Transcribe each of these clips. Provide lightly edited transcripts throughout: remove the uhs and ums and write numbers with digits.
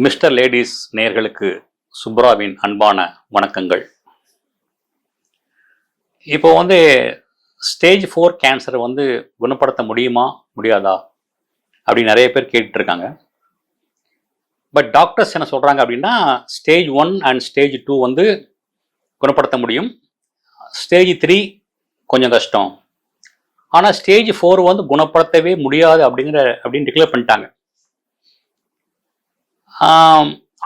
Mister ladies நேயர்களுக்கு சுப்ராவின் அன்பான வணக்கங்கள். இப்போ ஸ்டேஜ் 4 கேன்சரை குணப்படுத்த முடியுமா முடியாதா அப்படின்னு நிறைய பேர் கேட்டுட்டு இருக்காங்க. பட் டாக்டர்ஸ் என்ன சொல்கிறாங்க அப்படின்னா, ஸ்டேஜ் 1 அண்ட் ஸ்டேஜ் 2 குணப்படுத்த முடியும். ஸ்டேஜ் 3 கொஞ்சம் கஷ்டம். ஆனால் ஸ்டேஜ் 4 குணப்படுத்தவே முடியாது அப்படின்னு டிக்ளேர் பண்ணிட்டாங்க.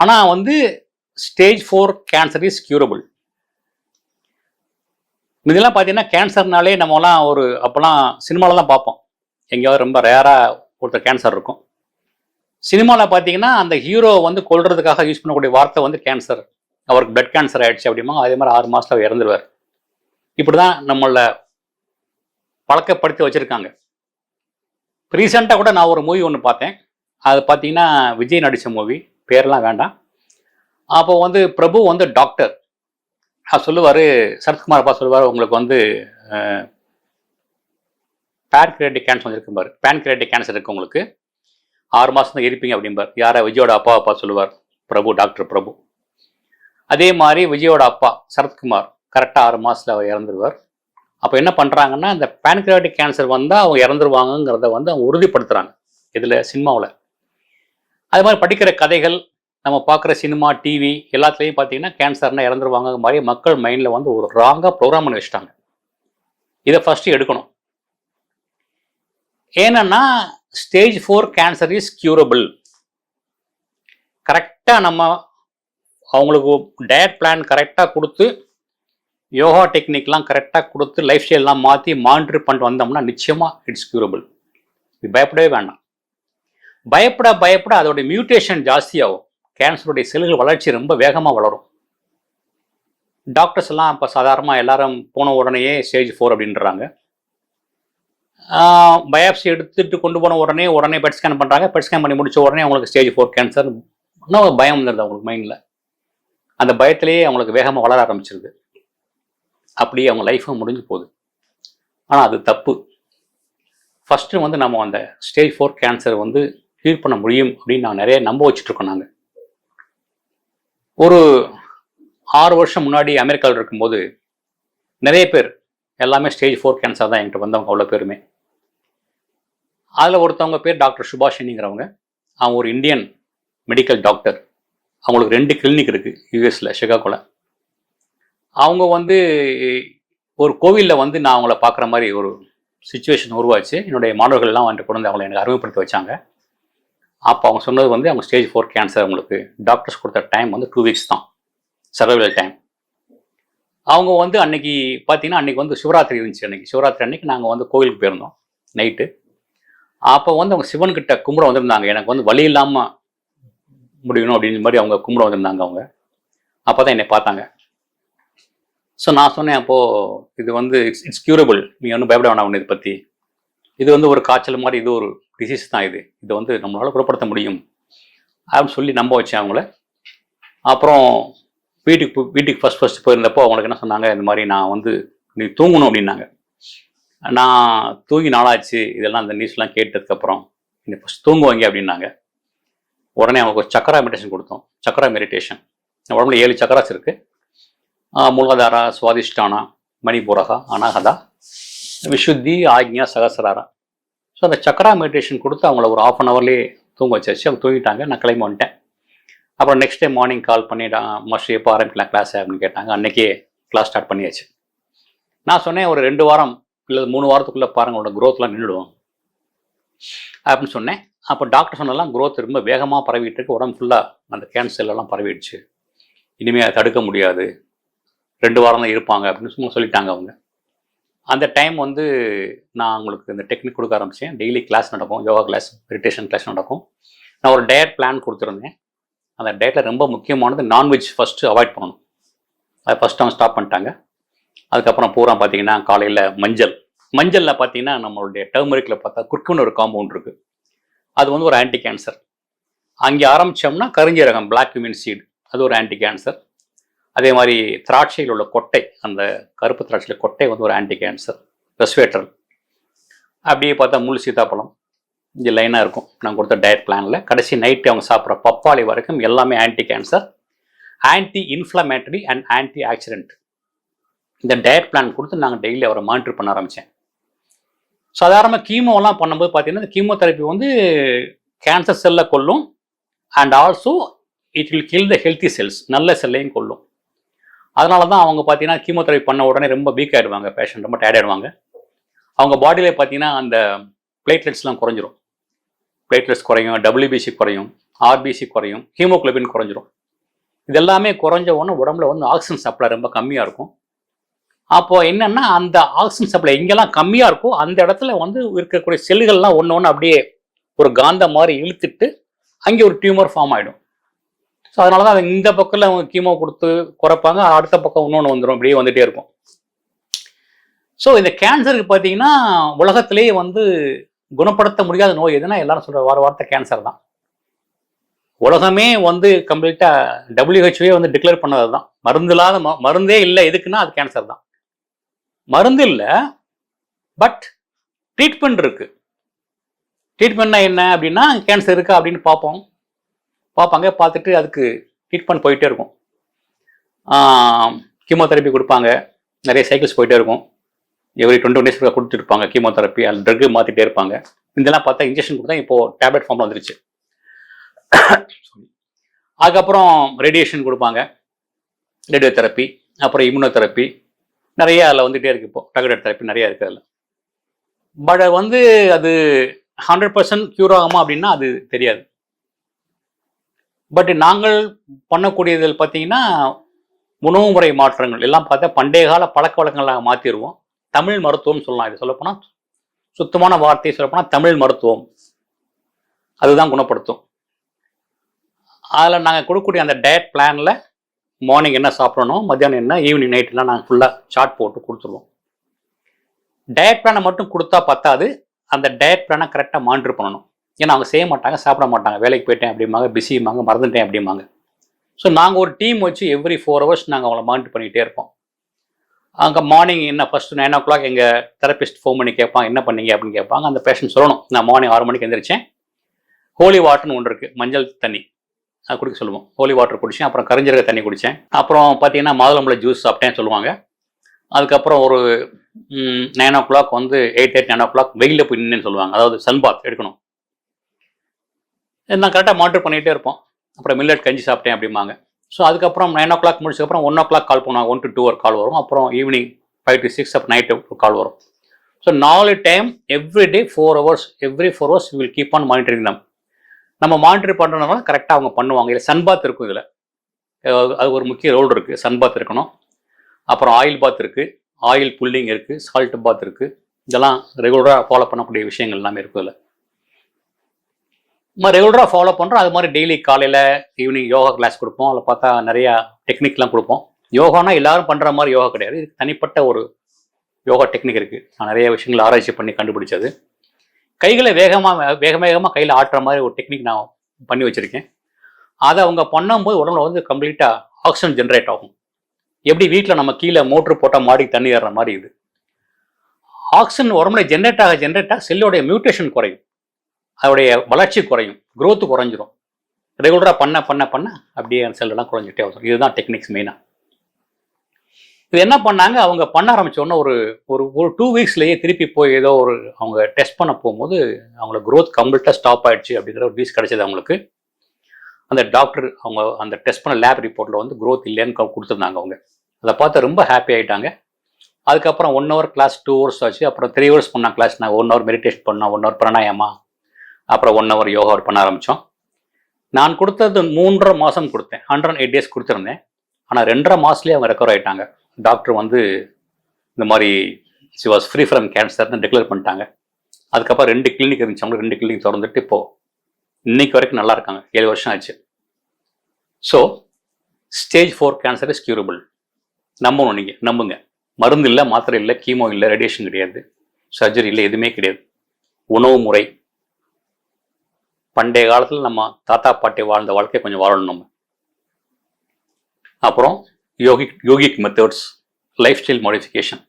ஆனால் ஸ்டேஜ் 4 கேன்சர் இஸ் கியூரபிள். இதெல்லாம் பார்த்தீங்கன்னா கேன்சர்னாலே நம்மலாம் அப்போல்லாம் சினிமாவில் தான் பார்ப்போம். எங்கேயாவது ரொம்ப ரேராக ஒருத்தர் கேன்சர் இருக்கும். சினிமாவில் பார்த்தீங்கன்னா அந்த ஹீரோ கொல்றதுக்காக யூஸ் பண்ணக்கூடிய வார்த்தை கேன்சர், அவருக்கு பிளட் கேன்சர் ஆகிடுச்சு அப்படிமா. அதே மாதிரி 6 மாதத்தில் அவர் இறந்துருவார். இப்படி தான் நம்மளை பழக்கப்படுத்தி வச்சுருக்காங்க. ரீசெண்டாக கூட நான் ஒரு மூவி ஒன்று பார்த்தேன். அது பார்த்தீங்கன்னா விஜய் நடித்த மூவி, பேரெலாம் வேண்டாம். அப்போ பிரபு டாக்டர் சொல்லுவார், சரத்குமார் அப்பா சொல்லுவார், உங்களுக்கு பேன்கிரியாட்டிக் கேன்சர் இருக்கு பாரு, பேன்கிரியாட்டிக் கேன்சர் இருக்குது, உங்களுக்கு 6 மாதம் தான் இருப்பீங்க அப்படிம்பார். யாரை? விஜயோட அப்பா சொல்லுவார் பிரபு, டாக்டர் பிரபு. அதே மாதிரி விஜயோட அப்பா சரத்குமார் கரெக்டாக 6 மாதத்தில் அவர் இறந்துருவார். அப்போ என்ன பண்ணுறாங்கன்னா, இந்த பேன்கிரியாட்டிக் கேன்சர் வந்தால் அவங்க இறந்துருவாங்கங்கிறத அவங்க உறுதிப்படுத்துகிறாங்க. இதில் சினிமாவில் அது மாதிரி படிக்கிற கதைகள், நம்ம பார்க்குற சினிமா, டிவி எல்லாத்துலேயும் பார்த்தீங்கன்னா கேன்சர்னால் இறந்துருவாங்க மாதிரி மக்கள் மைண்டில் ஒரு ராங்காக ப்ரோக்ராம் பண்ணி வச்சுட்டாங்க. இதை ஃபஸ்ட்டு எடுக்கணும். ஏன்னா ஸ்டேஜ் 4 கேன்சர் இஸ் கியூரபிள். கரெக்டாக நம்ம அவங்களுக்கு டயட் பிளான் கரெக்டாக கொடுத்து, யோகா டெக்னிக்லாம் கரெக்டாக கொடுத்து, லைஃப் ஸ்டைல்லாம் மாற்றி மானிட்டர் பண்ணிட்டு வந்தோம்னா நிச்சயமாக இட்ஸ் கியூரபிள். இது பயப்படவே வேண்டாம். பயப்பட அதோடைய மியூட்டேஷன் ஜாஸ்தியாகும். கேன்சருடைய செல்கள் வளர்ச்சி ரொம்ப வேகமாக வளரும். டாக்டர்ஸ் எல்லாம் இப்போ சாதாரணமாக எல்லாரும் போன உடனேயே ஸ்டேஜ் 4 அப்படின்றாங்க. பயாப்சி எடுத்துட்டு கொண்டு போன உடனே பெட் ஸ்கேன் பண்ணுறாங்க. பெட் ஸ்கேன் பண்ணி முடிச்ச உடனே அவங்களுக்கு ஸ்டேஜ் 4 கேன்சர். இன்னும் பயம் வந்துடுது அவங்களுக்கு மைண்டில். அந்த பயத்திலேயே அவங்களுக்கு வேகமாக வளர ஆரம்பிச்சிருது. அப்படியே அவங்க லைஃபும் முடிஞ்சு போகுது. ஆனால் அது தப்பு. ஃபஸ்ட்டு நம்ம அந்த ஸ்டேஜ் 4 கேன்சர் க்யூர் பண்ண முடியும் அப்படின்னு நான் நிறைய நம்ப வச்சுட்ருக்கோம். நாங்கள் ஒரு 6 வருஷம் முன்னாடி அமெரிக்காவில் இருக்கும்போது நிறைய பேர் எல்லாமே ஸ்டேஜ் 4 கேன்சர் தான் என்கிட்ட வந்தவங்க, அவ்வளோ பேருமே. அதில் ஒருத்தவங்க பேர் டாக்டர் சுபாஷினிங்கிறவங்க. அவங்க ஒரு இந்தியன் மெடிக்கல் டாக்டர். அவங்களுக்கு 2 கிளினிக் இருக்குது யூஎஸில், சிகாகோவில். அவங்க ஒரு கோவிலில் நான் அவங்கள பார்க்குற மாதிரி ஒரு சுச்சுவேஷன் உருவாச்சு. என்னுடைய மாணவர்கள்லாம் கொண்டு அவங்களை எனக்கு அறிமுகப்படுத்தி வச்சாங்க. அப்போ அவங்க சொன்னது அவங்க ஸ்டேஜ் 4 கேன்சர், அவங்களுக்கு டாக்டர்ஸ் கொடுத்த டைம் 2 வீக்ஸ் தான் சர்வைவல் டைம். அவங்க அன்னைக்கு பார்த்தீங்கன்னா, அன்றைக்கி சிவராத்திரி இருந்துச்சு. அன்றைக்கி சிவராத்திரி அன்றைக்கி நாங்கள் கோவிலுக்கு போயிருந்தோம் நைட்டு. அப்போ அவங்க சிவன்கிட்ட கும்பிட வந்திருந்தாங்க. எனக்கு வலி இல்லாமல் முடியணும் அப்படின்னு மாதிரி அவங்க கும்பிட வந்திருந்தாங்க. அவங்க அப்போ தான் என்னை பார்த்தாங்க. ஸோ நான் சொன்னேன், அப்போது இது இட்ஸ் கியூரபிள், நீ ஒன்றும் பயப்பட வேணாம் ஒன்று இதை பற்றி. இது ஒரு காய்ச்சல் மாதிரி, இது ஒரு டிசீஸ் தான். இது நம்மளால் குணப்படுத்த முடியும் அப்படின்னு சொல்லி நம்ப வச்சேன் அவங்கள. அப்புறம் வீட்டுக்கு ஃபஸ்ட் போயிருந்தப்போ அவங்களுக்கு என்ன சொன்னாங்க, இந்த மாதிரி நான் நீ தூங்கணும் அப்படின்னாங்க. நான் தூங்கி நாளாச்சு. இதெல்லாம் அந்த நியூஸ்லாம் கேட்டதுக்கப்புறம் நீ ஃபஸ்ட் தூங்குவாங்க அப்படின்னாங்க. உடனே அவங்களுக்கு ஒரு சக்கரா மெடிடேஷன் கொடுத்தோம். சக்கரா மெடிடேஷன் உடம்புல 7 சக்கராஸ் இருக்குது. மூலாதாரா, சுவாதிஷ்டானா, மணிபூரகா, அனாகதா, விஷுத்தி, ஆக்ஞா, சகசிராரா. ஸோ அந்த சக்கரா மெடிடேஷன் கொடுத்து அவங்கள ஒரு 1/2 hourலேயே தூங்க வச்சாச்சு. அவங்க தூங்கிட்டாங்க. நான் கிளம்பி வந்துட்டேன். அப்புறம் நெக்ஸ்ட் டே மார்னிங் கால் பண்ணி, மாஸ்டர் எப்போ ஆரம்பிக்கலாம் கிளாஸ் அப்படின்னு கேட்டாங்க. அன்றைக்கே கிளாஸ் ஸ்டார்ட் பண்ணியாச்சு. நான் சொன்னேன், ஒரு 2 வாரம் இல்லை 3 வாரத்துக்குள்ளே பாருங்கள், உங்களோட க்ரோத்லாம் நின்றுடும் அப்படின்னு சொன்னேன். அப்போ டாக்டர் சொன்னலாம், க்ரோத் ரொம்ப வேகமாக பரவிட்டு இருக்கு, உடம்பு ஃபுல்லாக அந்த கேன்சர் எல்லாம் பரவிடுச்சு, இனிமேல் அதை தடுக்க முடியாது, 2 வாரம் தான் இருப்பாங்க அப்படின்னு சும்மா சொல்லிட்டாங்க அவங்க. அந்த டைம் நான் உங்களுக்கு இந்த டெக்னிக் கொடுக்க ஆரம்பித்தேன். டெய்லி கிளாஸ் நடக்கும், யோகா கிளாஸ், மெடிடேஷன் கிளாஸ் நடக்கும். நான் ஒரு டயட் பிளான் கொடுத்துருந்தேன். அந்த டயட்டில் ரொம்ப முக்கியமானது நான்வெஜ் ஃபஸ்ட்டு அவாய்ட் பண்ணணும். அதை ஃபஸ்ட்டு அவங்க ஸ்டாப் பண்ணிட்டாங்க. அதுக்கப்புறம் பூரா பார்த்தீங்கன்னா காலையில் மஞ்சளில் பார்த்தீங்கன்னா நம்மளுடைய டர்மரிக்கில் பார்த்தா குர்குன்னு ஒரு காம்பவுண்ட் இருக்குது. அது ஒரு ஆன்டி கேன்சர். அங்கே ஆரம்பித்தோம்னா கருஞ்சீரகம், பிளாக் குமின் சீட், அது ஒரு ஆன்டி கேன்சர். அதே மாதிரி திராட்சையில் உள்ள கொட்டை, அந்த கருப்பு திராட்சையில் கொட்டை ஒரு ஆன்டி கேன்சர், ரெஸ்வேட்டர். அப்படியே பார்த்தா முள் சீத்தாப்பழம், இது லைனாக இருக்கும் நான் கொடுத்த டயட் பிளானில். கடைசி நைட்டு அவங்க சாப்பிட்ற பப்பாளி வரைக்கும் எல்லாமே anti cancer, anti inflammatory and anti accident. இந்த டயட் பிளான் கொடுத்து நாங்கள் டெய்லி அவரை மானிட்டர் பண்ண ஆரம்பித்தேன். சாதாரணமாக கீமோலாம் பண்ணும்போது பார்த்தீங்கன்னா இந்த கீமோதெரப்பி வந்து கேன்சர் செல்லை கொல்லும் and also it will kill the healthy cells, நல்ல செல்லையும் கொல்லும். அதனால தான் அவங்க பார்த்தீங்கன்னா கீமோதெரப்பி பண்ண உடனே ரொம்ப வீக் ஆகிடுவாங்க, பேஷண்ட் ரொம்ப டயர்ட் ஆகிடுவாங்க. அவங்க பாடியிலே பார்த்தீங்கன்னா அந்த பிளேட்லெட்ஸ்லாம் குறைஞ்சிரும். பிளேட்லெட்ஸ் குறையும், டபிள்யூபிசி குறையும், ஆர்பிசி குறையும், ஹீமோகுளோபின் குறைஞ்சிரும். இதெல்லாமே குறைஞ்ச உடனே உடம்புல வந்து ஆக்சிஜன் சப்ளை ரொம்ப கம்மியாக இருக்கும். அப்போ என்னன்னா அந்த ஆக்சிஜன் சப்ளை எங்கெல்லாம் கம்மியாக இருக்கோ அந்த இடத்துல வந்து இருக்கக்கூடிய செல்லுகள்லாம் ஒன்று ஒன்று அப்படியே ஒரு காந்தம் மாதிரி இழுத்துட்டு அங்கே ஒரு டியூமர் ஃபார்ம் ஆகிடும். ஸோ அதனால தான் இந்த பக்கத்தில் அவங்க கீமோ கொடுத்து குறைப்பாங்க, அடுத்த பக்கம் இன்னொன்று வந்துடும், அப்படியே வந்துகிட்டே இருக்கும். ஸோ இந்த கேன்சருக்கு பார்த்தீங்கன்னா உலகத்திலேயே வந்து குணப்படுத்த முடியாத நோய் எதுனா எல்லாரும் சொல்கிற வார்த்தை கேன்சர் தான். உலகமே வந்து கம்ப்ளீட்டாக WHO வந்து டிக்ளேர் பண்ணது தான். மருந்து இல்லாத மருந்தே இல்லை எதுக்குன்னா அது கேன்சர் தான். மருந்து இல்லை, பட் ட்ரீட்மெண்ட் இருக்கு. ட்ரீட்மெண்ட்னா என்ன அப்படின்னா கேன்சர் இருக்கா அப்படின்னு பார்ப்பாங்க, பார்த்துட்டு அதுக்கு ட்ரீட்மெண்ட் போயிட்டே இருக்கும். கீமோதெரப்பி கொடுப்பாங்க, நிறைய சைக்கிள்ஸ் போயிட்டே இருக்கும். எவ்ரி 20 days கொடுத்துருப்பாங்க கீமோதெரப்பி, அது ட்ரக்கு மாற்றிட்டே இருப்பாங்க. இதெல்லாம் பார்த்தா இன்ஜெக்ஷன் கொடுத்தா இப்போது டேப்லெட் ஃபார்மில் வந்துருச்சு. அதுக்கப்புறம் ரேடியேஷன் கொடுப்பாங்க, ரேடியோ தெரப்பி, அப்புறம் இம்யூனோதெரப்பி, நிறைய அதில் வந்துகிட்டே இருக்குது. இப்போ டார்கெட்டட் தெரப்பி நிறையா இருக்குது அதில். பட் வந்து அது 100% க்யூர் ஆகுமா அப்படின்னா அது தெரியாது. பட் நாங்கள் பண்ணக்கூடியதில் பார்த்தீங்கன்னா உணவு முறை மாற்றங்கள் எல்லாம் பார்த்தா பண்டைய கால பழக்க வழக்கங்களாக மாற்றிடுவோம். தமிழ் மருத்துவம் சொல்லலாம். இது சொல்லப்போனால் சுத்தமான வார்த்தையை சொல்லப்போனால் தமிழ் மருத்துவம் அதுதான் குணப்படுத்தும். அதில் நாங்கள் கொடுக்கக்கூடிய அந்த டயட் பிளானில் மார்னிங் என்ன சாப்பிடணும், மத்தியானம் என்ன, ஈவினிங் நைட்லாம் நாங்கள் ஃபுல்லாக சார்ட் போட்டு கொடுத்துருவோம். டயட் பிளானை மட்டும் கொடுத்தா பத்தாது, அந்த டயட் பிளானை கரெக்டாக மானிட்டர் பண்ணணும். ஏன்னா அவங்க செய்ய மாட்டாங்க, சாப்பிட மாட்டாங்க, வேலைக்கு போயிட்டேன் அப்படிம்பாங்க, பிஸிம்பாங்க, மறந்துட்டேன் அப்படிம்பாங்க. ஸோ நாங்கள் ஒரு டீம் வச்சு எவ்ரி 4 hours நாங்கள் அவங்கள மானிட்டர் பண்ணிகிட்டே இருப்போம். அங்கே மார்னிங் என்ன ஃபஸ்ட்டு 9 o'clock எங்கள் தெரபிஸ்ட் ஃபோன் பண்ணி கேட்பாங்க என்ன பண்ணீங்க அப்படின்னு கேட்பாங்க. அந்த பேஷண்ட் சொல்லணும் நான் மார்னிங் 6 மணிக்கு எழுந்திரிச்சேன், ஹோலி வாட்டர்னு ஒன்று இருக்குது, மஞ்சள் தண்ணி அது குடிக்க சொல்லுவோம். ஹோலி வாட்டர் குடித்தேன், அப்புறம் கரிஞ்சீரக தண்ணி குடித்தேன், அப்புறம் பார்த்தீங்கன்னா மாதுளம்பழ ஜூஸ் சாப்பிட்டேன்னு சொல்லுவாங்க. அதுக்கப்புறம் ஒரு 9 o'clock வந்து 8, 9 o'clock வெயிலில் போய் நின்றுன்னு சொல்லுவாங்க, அதாவது சன்பாத் எடுக்கணும். நான் கரெக்டாக மானிட்டர் பண்ணிகிட்டே இருப்போம். அப்புறம் மில்லட் கஞ்சி சாப்பிட்டேன் அப்படிம்பாங்க. ஸோ அதுக்கப்புறம் 9 o'clock முடிச்சதுக்கப்புறம் 1 o'clock கால் பண்ணுவாங்க, 1 to 2 ஒரு கால் வரும். அப்புறம் ஈவினிங் 5 to 6 அப்புறம் நைட்டு ஒரு கால் வரும். So 4 time every day 4 hours, every 4 hours will keep on monitoring them. நம்ம மானிட்டர் பண்ணுறதுனால கரெக்டாக அவங்க பண்ணுவாங்க. இல்லை சன்பாத் இருக்கும், இதில் அது ஒரு முக்கிய ரோல் இருக்குது. சன்பாத் இருக்கணும், அப்புறம் ஆயில் பாத் இருக்குது, ஆயில் புல்லிங் இருக்குது, சால்ட் பாத் இருக்குது. இதெல்லாம் ரெகுலராக ஃபாலோ பண்ணக்கூடிய விஷயங்கள் எல்லாமே இருக்குது. இதில் நம்ம ரெகுலராக ஃபாலோ பண்ணுறோம். அது மாதிரி டெய்லி காலையில் ஈவினிங் யோகா கிளாஸ் கொடுப்போம். அதில் பார்த்தா நிறையா டெக்னிக்லாம் கொடுப்போம். யோகானா எல்லாரும் பண்ணுற மாதிரி யோகா கிடையாது, இதுக்கு தனிப்பட்ட ஒரு யோகா டெக்னிக் இருக்குது. நான் நிறைய விஷயங்கள் ஆராய்ச்சி பண்ணி கண்டுபிடிச்சது. கைகளை வேகமாக கையில் ஆட்டுற மாதிரி ஒரு டெக்னிக் நான் பண்ணி வச்சுருக்கேன். அதை அவங்க பண்ணும்போது உடம்புல வந்து கம்ப்ளீட்டாக ஆக்சிஜன் ஜென்ரேட் ஆகும். எப்படி வீட்டில் நம்ம கீழே மோட்ரு போட்டால் மாடிக்கு தண்ணி ஏறுற மாதிரி இது ஆக்சிஜன் உடம்புல ஜென்ரேட் ஆக செல்லோடைய மியூட்டேஷன் குறையும், அதோடைய வளர்ச்சி குறையும், growth குறைஞ்சிரும். ரெகுலராக பண்ண அப்படியே அந்த செல்லெல்லாம் குறைஞ்சிட்டே வரும். இதுதான் டெக்னிக்ஸ் மெயினாக. இது என்ன பண்ணாங்க, அவங்க பண்ண ஆரம்பித்த உடனே ஒரு 2 weeksலேயே திருப்பி போய் ஏதோ ஒரு அவங்க டெஸ்ட் பண்ண போகும்போது அவங்கள growth கம்ப்ளீட்டாக ஸ்டாப் ஆகிடுச்சு அப்படிங்கிற ஒரு நியூஸ் கிடைச்சது அவங்களுக்கு. அந்த டாக்டர் அவங்க அந்த டெஸ்ட் பண்ண லேப் ரிப்போர்ட்டில் வந்து growth இல்லைன்னு கொடுத்துருந்தாங்க. அவங்க அதை பார்த்து ரொம்ப ஹாப்பி ஆகிட்டாங்க. அதுக்கப்புறம் 1 hour கிளாஸ் 2 hours ஆச்சு. அப்புறம் 3 hours பண்ண கிளாஸ் நான் 1 hour மெடிடேஷன் பண்ணோம், 1 hour பிராணாயாமா, அப்புறம் 1 hour யோகா பண்ண ஆரம்பித்தோம். நான் கொடுத்தது 3.5 மாதம் கொடுத்தேன், 108 days கொடுத்துருந்தேன். ஆனால் 2.5 மாதத்துலேயே அவங்க ரெக்கவர் ஆகிட்டாங்க. டாக்டர் வந்து இந்த மாதிரி ஷி வாஸ் ஃப்ரீ ஃப்ரம் கேன்சர்னு டிக்ளேர் பண்ணிட்டாங்க. அதுக்கப்புறம் 2 கிளினிக் இருந்துச்சு, அவங்க 2 கிளினிக் திறந்துட்டு இப்போது இன்னைக்கு வரைக்கும் நல்லா இருக்காங்க. 7 வருஷம் ஆச்சு. So stage 4 cancer is curable. நம்பணும், நீங்கள் நம்புங்க. மருந்து இல்லை, மாத்திரை இல்லை, கீமோ இல்லை, ரேடியேஷன் கிடையாது, சர்ஜரி இல்லை, எதுவுமே கிடையாது. உணவு முறை, பண்டைய காலத்தில் நம்ம தாத்தா பாட்டி வாழ்ந்த வாழ்க்கையை கொஞ்சம் வாழணும் நம்ம. அப்புறம் yogic methods, life style modification,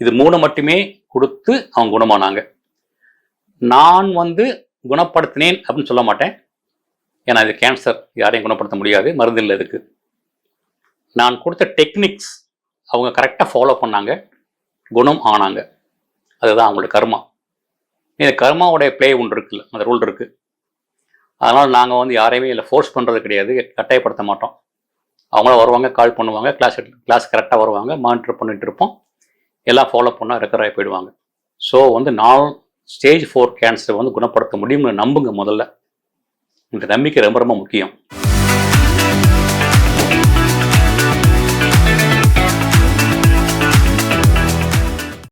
இது 3 மட்டுமே கொடுத்து அவங்க குணமானாங்க. நான் வந்து குணப்படுத்தினேன் அப்படின்னு சொல்ல மாட்டேன். ஏன்னா இது கேன்சர், யாரையும் குணப்படுத்த முடியாது, மருந்து இல்லை இதுக்கு. நான் கொடுத்த டெக்னிக்ஸ் அவங்க கரெக்டாக ஃபாலோ பண்ணாங்க, குணம் ஆனாங்க. அதுதான் அவங்களோட கர்மா. இந்த கர்மாவுடைய ப்ளே ஒன்று இருக்குல்ல, அந்த ரூல் இருக்குது. அதனால் நாங்கள் வந்து யாரையுமே இல்லை ஃபோர்ஸ் பண்ணுறது கிடையாது, கட்டாயப்படுத்த மாட்டோம். அவங்களும் வருவாங்க, கால் பண்ணுவாங்க, கிளாஸ் கரெக்டாக வருவாங்க, மானிட்டர் பண்ணிட்டு இருப்போம், எல்லாம் ஃபாலோ பண்ணால் ரெக்கவர் ஆகி போயிடுவாங்க. ஸோ வந்து ஸ்டேஜ் 4 கேன்சர் வந்து குணப்படுத்த முடியும்னு நம்புங்க முதல்ல. இந்த நம்பிக்கை ரொம்ப ரொம்ப முக்கியம்.